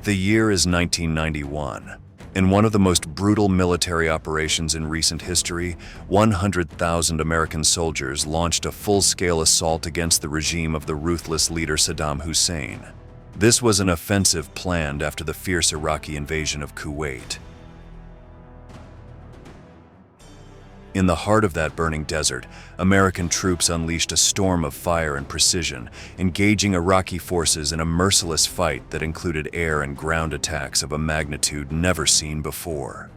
The year is 1991. In one of the most brutal military operations in recent history, 100,000 American soldiers launched a full-scale assault against the regime of the ruthless leader Saddam Hussein. This was an offensive planned after the fierce Iraqi invasion of Kuwait. In the heart of that burning desert, American troops unleashed a storm of fire and precision, engaging Iraqi forces in a merciless fight that included air and ground attacks of a magnitude never seen before.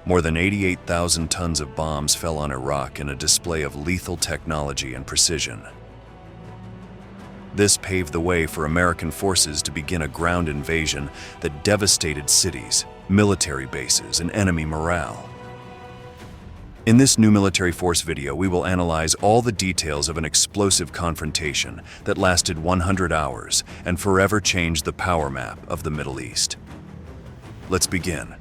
More than 88,000 tons of bombs fell on Iraq in a display of lethal technology and precision. This paved the way for American forces to begin a ground invasion that devastated cities, military bases, and enemy morale. In this new military force video, we will analyze all the details of an explosive confrontation that lasted 100 hours and forever changed the power map of the Middle East. Let's begin.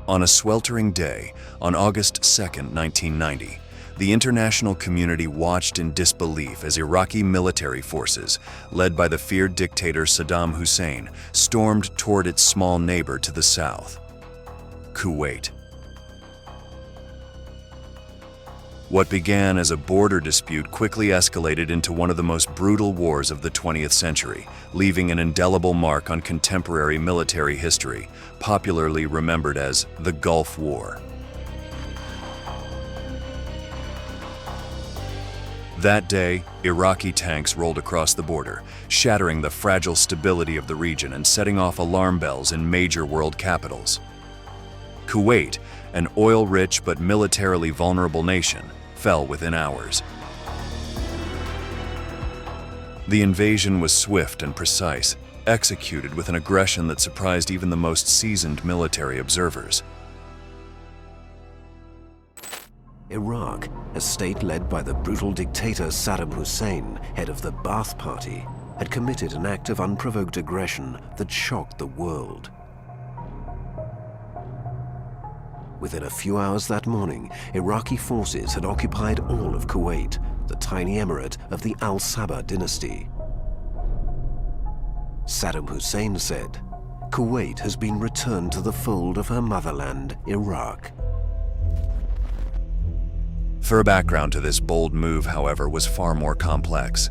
On a sweltering day, on August 2, 1990, the international community watched in disbelief as Iraqi military forces, led by the feared dictator Saddam Hussein, stormed toward its small neighbor to the south, Kuwait. What began as a border dispute quickly escalated into one of the most brutal wars of the 20th century, leaving an indelible mark on contemporary military history, popularly remembered as the Gulf War. That day, Iraqi tanks rolled across the border, shattering the fragile stability of the region and setting off alarm bells in major world capitals. Kuwait, an oil-rich but militarily vulnerable nation, fell within hours. The invasion was swift and precise, executed with an aggression that surprised even the most seasoned military observers. Iraq, a state led by the brutal dictator Saddam Hussein, head of the Ba'ath Party, had committed an act of unprovoked aggression that shocked the world. Within a few hours that morning, Iraqi forces had occupied all of Kuwait, the tiny emirate of the Al-Sabah dynasty. Saddam Hussein said, "Kuwait has been returned to the fold of her motherland, Iraq." For background to this bold move, however, was far more complex.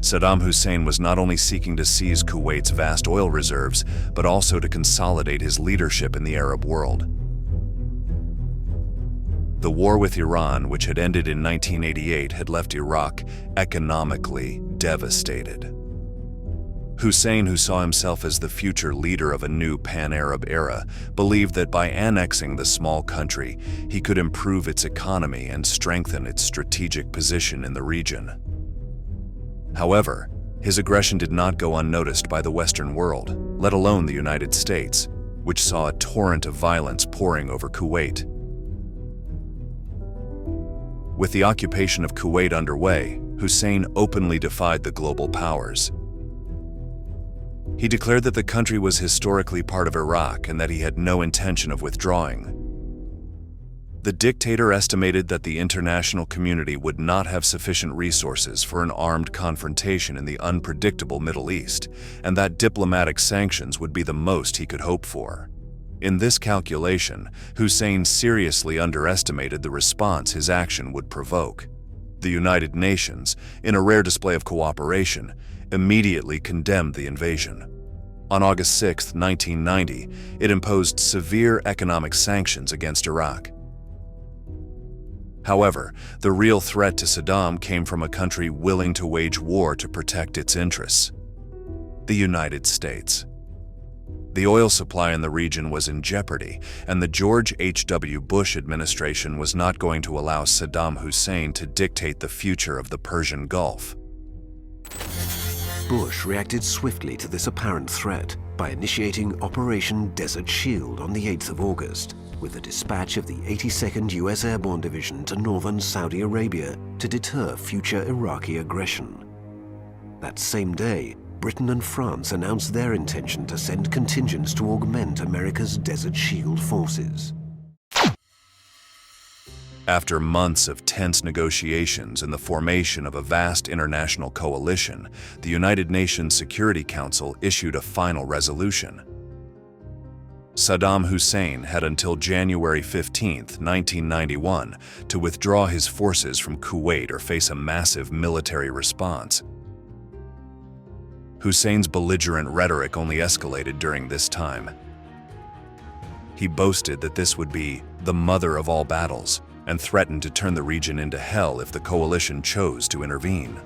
Saddam Hussein was not only seeking to seize Kuwait's vast oil reserves, but also to consolidate his leadership in the Arab world. The war with Iran, which had ended in 1988, had left Iraq economically devastated. Hussein, who saw himself as the future leader of a new pan-Arab era, believed that by annexing the small country, he could improve its economy and strengthen its strategic position in the region. However, his aggression did not go unnoticed by the Western world, let alone the United States, which saw a torrent of violence pouring over Kuwait. With the occupation of Kuwait underway, Hussein openly defied the global powers. He declared that the country was historically part of Iraq and that he had no intention of withdrawing. The dictator estimated that the international community would not have sufficient resources for an armed confrontation in the unpredictable Middle East, and that diplomatic sanctions would be the most he could hope for. In this calculation, Hussein seriously underestimated the response his action would provoke. The United Nations, in a rare display of cooperation, immediately condemned the invasion. On August 6, 1990, it imposed severe economic sanctions against Iraq. However, the real threat to Saddam came from a country willing to wage war to protect its interests: the United States. The oil supply in the region was in jeopardy, and the George H.W. Bush administration was not going to allow Saddam Hussein to dictate the future of the Persian Gulf. Bush reacted swiftly to this apparent threat by initiating Operation Desert Shield on the 8th of August, with the dispatch of the 82nd US Airborne Division to northern Saudi Arabia to deter future Iraqi aggression. That same day, Britain and France announced their intention to send contingents to augment America's Desert Shield forces. After months of tense negotiations and the formation of a vast international coalition, the United Nations Security Council issued a final resolution. Saddam Hussein had until January 15, 1991, to withdraw his forces from Kuwait or face a massive military response. Hussein's belligerent rhetoric only escalated during this time. He boasted that this would be the mother of all battles, and threatened to turn the region into hell if the coalition chose to intervene.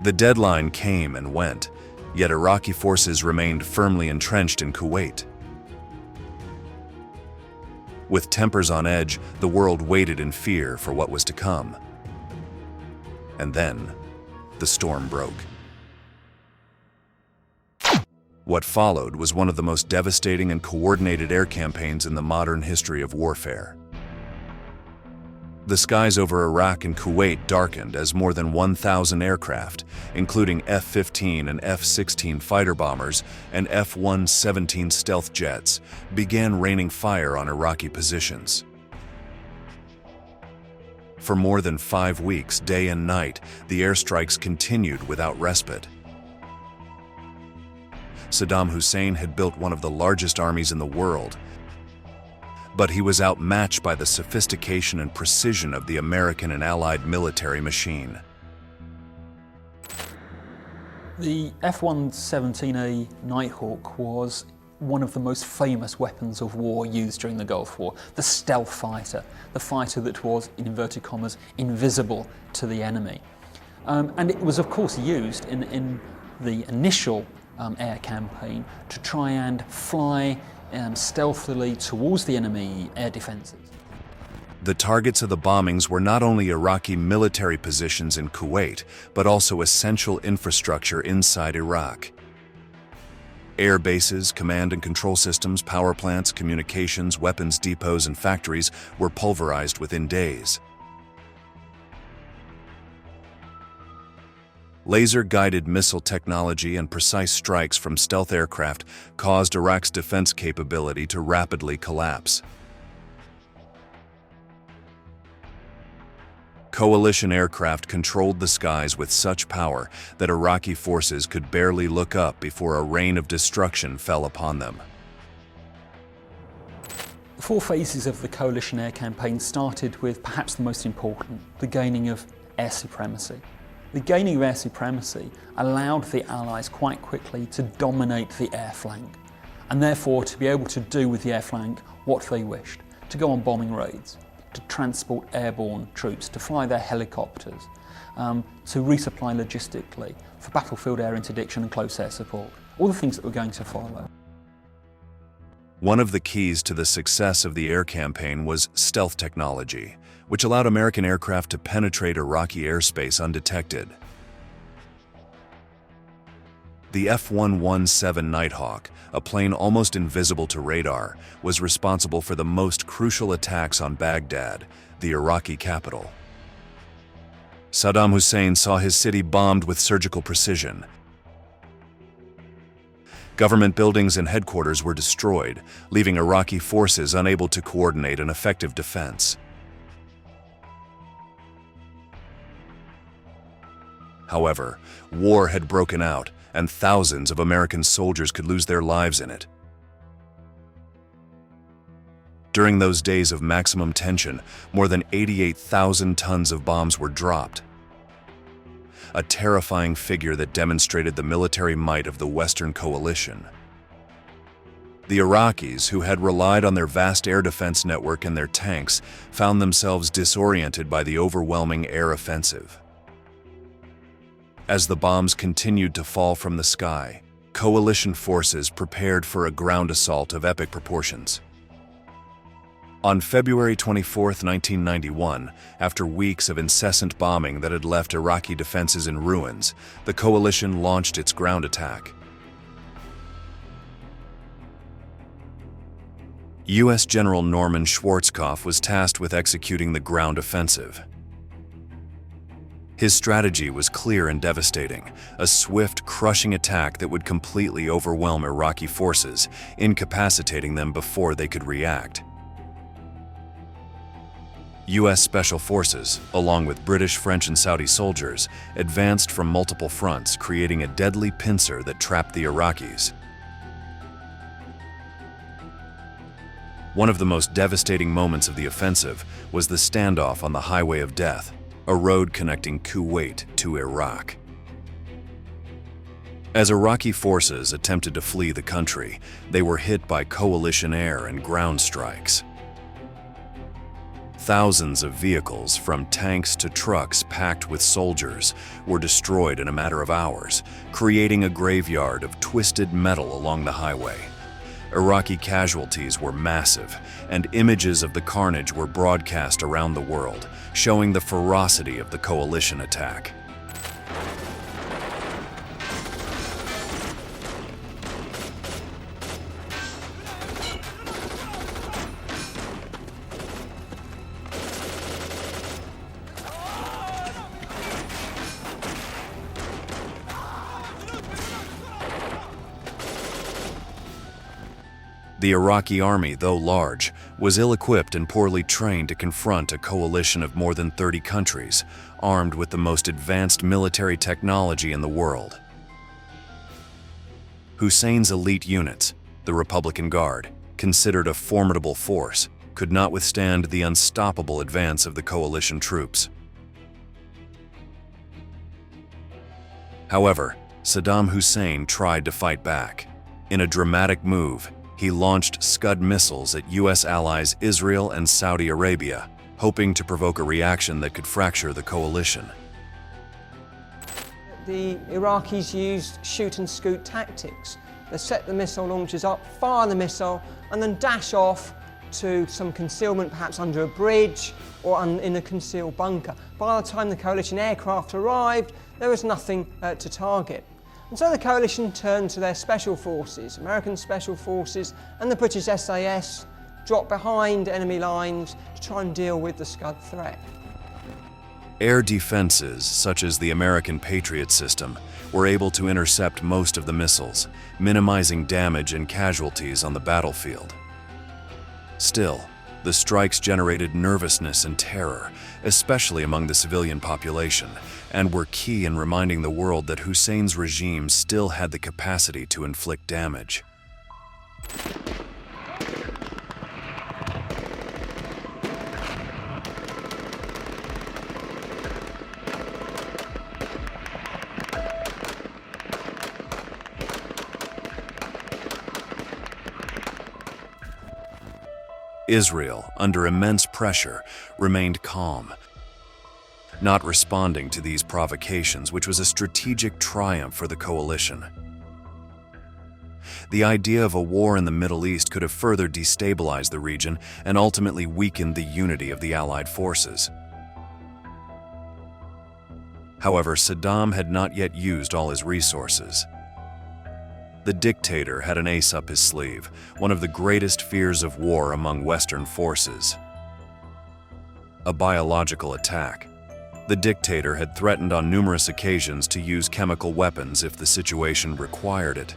The deadline came and went, yet Iraqi forces remained firmly entrenched in Kuwait. With tempers on edge, the world waited in fear for what was to come. And then, the storm broke. What followed was one of the most devastating and coordinated air campaigns in the modern history of warfare. The skies over Iraq and Kuwait darkened as more than 1,000 aircraft, including F-15 and F-16 fighter bombers and F-117 stealth jets, began raining fire on Iraqi positions. For more than 5 weeks, day and night, the airstrikes continued without respite. Saddam Hussein had built one of the largest armies in the world, but he was outmatched by the sophistication and precision of the American and Allied military machine. The F-117A Nighthawk was one of the most famous weapons of war used during the Gulf War, the stealth fighter, the fighter that was, in inverted commas, invisible to the enemy. And it was, of course, used in the initial air campaign to try and fly stealthily towards the enemy air defenses. The targets of the bombings were not only Iraqi military positions in Kuwait, but also essential infrastructure inside Iraq. Air bases, command and control systems, power plants, communications, weapons depots, and factories were pulverized within days. Laser-guided missile technology and precise strikes from stealth aircraft caused Iraq's defense capability to rapidly collapse. Coalition aircraft controlled the skies with such power that Iraqi forces could barely look up before a rain of destruction fell upon them. The 4 phases of the coalition air campaign started with perhaps the most important, the gaining of air supremacy. The gaining of air supremacy allowed the Allies quite quickly to dominate the air flank, and therefore to be able to do with the air flank what they wished, to go on bombing raids, to transport airborne troops, to fly their helicopters, to resupply logistically, for battlefield air interdiction and close air support, all the things that were going to follow. One of the keys to the success of the air campaign was stealth technology, which allowed American aircraft to penetrate Iraqi airspace undetected. The F-117 Nighthawk, a plane almost invisible to radar, was responsible for the most crucial attacks on Baghdad, the Iraqi capital. Saddam Hussein saw his city bombed with surgical precision. Government buildings and headquarters were destroyed, leaving Iraqi forces unable to coordinate an effective defense. However, war had broken out, and thousands of American soldiers could lose their lives in it. During those days of maximum tension, more than 88,000 tons of bombs were dropped. A terrifying figure that demonstrated the military might of the Western coalition. The Iraqis, who had relied on their vast air defense network and their tanks, found themselves disoriented by the overwhelming air offensive. As the bombs continued to fall from the sky, coalition forces prepared for a ground assault of epic proportions. On February 24, 1991, after weeks of incessant bombing that had left Iraqi defenses in ruins, the coalition launched its ground attack. US General Norman Schwarzkopf was tasked with executing the ground offensive. His strategy was clear and devastating, a swift, crushing attack that would completely overwhelm Iraqi forces, incapacitating them before they could react. US Special Forces, along with British, French, and Saudi soldiers, advanced from multiple fronts, creating a deadly pincer that trapped the Iraqis. One of the most devastating moments of the offensive was the standoff on the Highway of Death, a road connecting Kuwait to Iraq. As Iraqi forces attempted to flee the country, they were hit by coalition air and ground strikes. Thousands of vehicles, from tanks to trucks packed with soldiers, were destroyed in a matter of hours, creating a graveyard of twisted metal along the highway. Iraqi casualties were massive, and images of the carnage were broadcast around the world, showing the ferocity of the coalition attack. The Iraqi army, though large, was ill-equipped and poorly trained to confront a coalition of more than 30 countries, armed with the most advanced military technology in the world. Hussein's elite units, the Republican Guard, considered a formidable force, could not withstand the unstoppable advance of the coalition troops. However, Saddam Hussein tried to fight back. In a dramatic move, he launched Scud missiles at US allies Israel and Saudi Arabia, hoping to provoke a reaction that could fracture the coalition. The Iraqis used shoot and scoot tactics. They set the missile launchers up, fire the missile, and then dash off to some concealment, perhaps under a bridge or in a concealed bunker. By the time the coalition aircraft arrived, there was nothing to target. And so the coalition turned to their special forces, American special forces and the British SAS, dropped behind enemy lines to try and deal with the Scud threat. Air defenses, such as the American Patriot system, were able to intercept most of the missiles, minimizing damage and casualties on the battlefield. Still, the strikes generated nervousness and terror, especially among the civilian population, and were key in reminding the world that Hussein's regime still had the capacity to inflict damage. Israel, under immense pressure, remained calm, not responding to these provocations, which was a strategic triumph for the coalition. The idea of a war in the Middle East could have further destabilized the region and ultimately weakened the unity of the Allied forces. However, Saddam had not yet used all his resources. The dictator had an ace up his sleeve, one of the greatest fears of war among Western forces: a biological attack. The dictator had threatened on numerous occasions to use chemical weapons if the situation required it.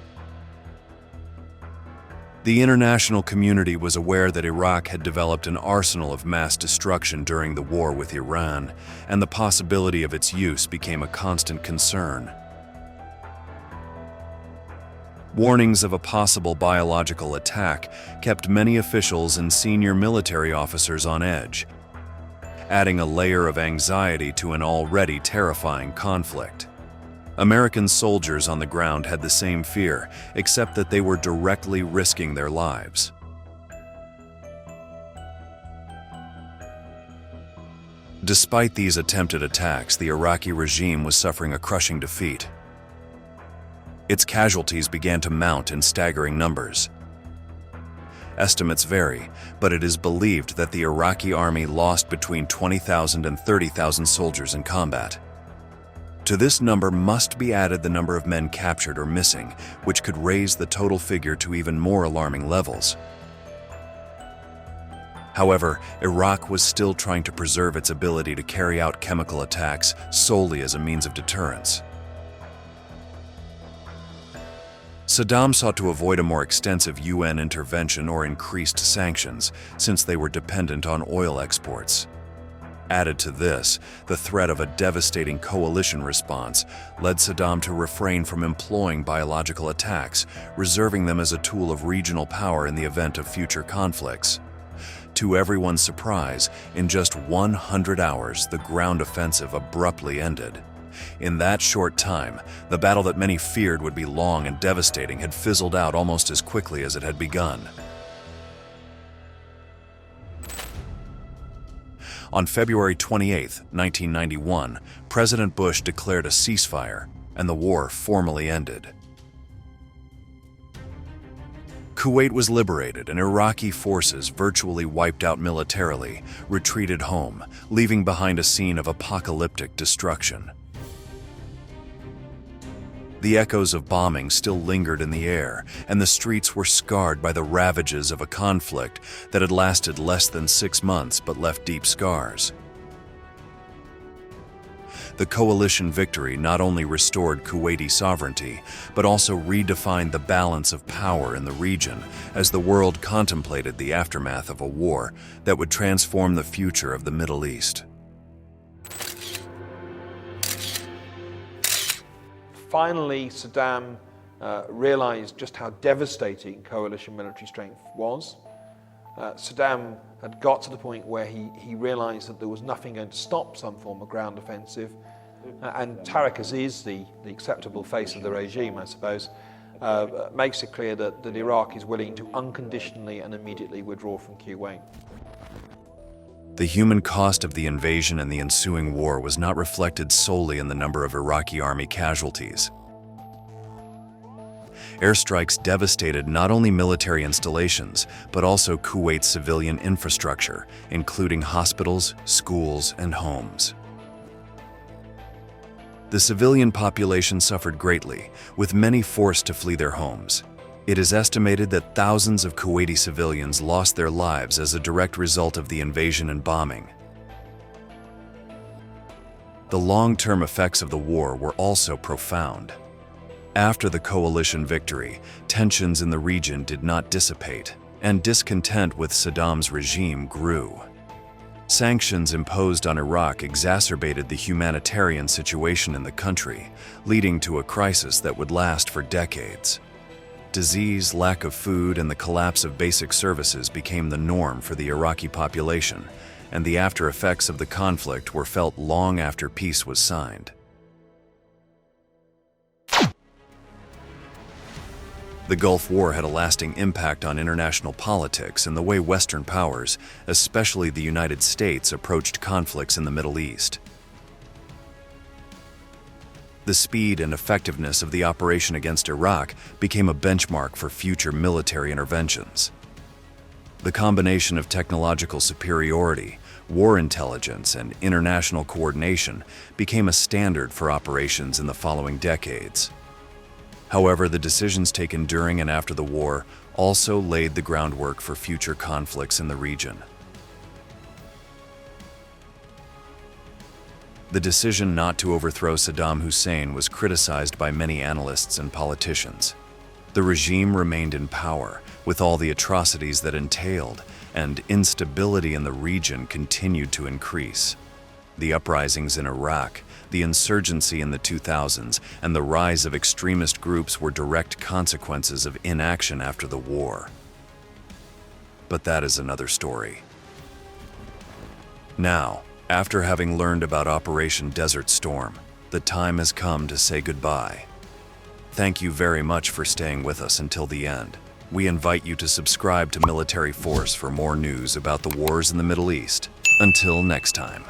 The international community was aware that Iraq had developed an arsenal of mass destruction during the war with Iran, and the possibility of its use became a constant concern. Warnings of a possible biological attack kept many officials and senior military officers on edge, adding a layer of anxiety to an already terrifying conflict. American soldiers on the ground had the same fear, except that they were directly risking their lives. Despite these attempted attacks, the Iraqi regime was suffering a crushing defeat. Its casualties began to mount in staggering numbers. Estimates vary, but it is believed that the Iraqi army lost between 20,000 and 30,000 soldiers in combat. To this number must be added the number of men captured or missing, which could raise the total figure to even more alarming levels. However, Iraq was still trying to preserve its ability to carry out chemical attacks solely as a means of deterrence. Saddam sought to avoid a more extensive UN intervention or increased sanctions, since they were dependent on oil exports. Added to this, the threat of a devastating coalition response led Saddam to refrain from employing biological attacks, reserving them as a tool of regional power in the event of future conflicts. To everyone's surprise, in just 100 hours, the ground offensive abruptly ended. In that short time, the battle that many feared would be long and devastating had fizzled out almost as quickly as it had begun. On February 28, 1991, President Bush declared a ceasefire, and the war formally ended. Kuwait was liberated, and Iraqi forces, virtually wiped out militarily, retreated home, leaving behind a scene of apocalyptic destruction. The echoes of bombing still lingered in the air, and the streets were scarred by the ravages of a conflict that had lasted less than 6 months but left deep scars. The coalition victory not only restored Kuwaiti sovereignty, but also redefined the balance of power in the region as the world contemplated the aftermath of a war that would transform the future of the Middle East. Finally, Saddam realized just how devastating coalition military strength was. Saddam had got to the point where he realized that there was nothing going to stop some form of ground offensive. And Tariq Aziz, the acceptable face of the regime, I suppose, makes it clear that Iraq is willing to unconditionally and immediately withdraw from Kuwait. The human cost of the invasion and the ensuing war was not reflected solely in the number of Iraqi army casualties. Airstrikes devastated not only military installations, but also Kuwait's civilian infrastructure, including hospitals, schools, and homes. The civilian population suffered greatly, with many forced to flee their homes. It is estimated that thousands of Kuwaiti civilians lost their lives as a direct result of the invasion and bombing. The long-term effects of the war were also profound. After the coalition victory, tensions in the region did not dissipate, and discontent with Saddam's regime grew. Sanctions imposed on Iraq exacerbated the humanitarian situation in the country, leading to a crisis that would last for decades. Disease, lack of food, and the collapse of basic services became the norm for the Iraqi population, and the after effects of the conflict were felt long after peace was signed. The Gulf War had a lasting impact on international politics and the way Western powers, especially the United States, approached conflicts in the Middle East. The speed and effectiveness of the operation against Iraq became a benchmark for future military interventions. The combination of technological superiority, war intelligence, and international coordination became a standard for operations in the following decades. However, the decisions taken during and after the war also laid the groundwork for future conflicts in the region. The decision not to overthrow Saddam Hussein was criticized by many analysts and politicians. The regime remained in power, with all the atrocities that entailed, and instability in the region continued to increase. The uprisings in Iraq, the insurgency in the 2000s, and the rise of extremist groups were direct consequences of inaction after the war. But that is another story. Now, after having learned about Operation Desert Storm, the time has come to say goodbye. Thank you very much for staying with us until the end. We invite you to subscribe to Military Force for more news about the wars in the Middle East. Until next time.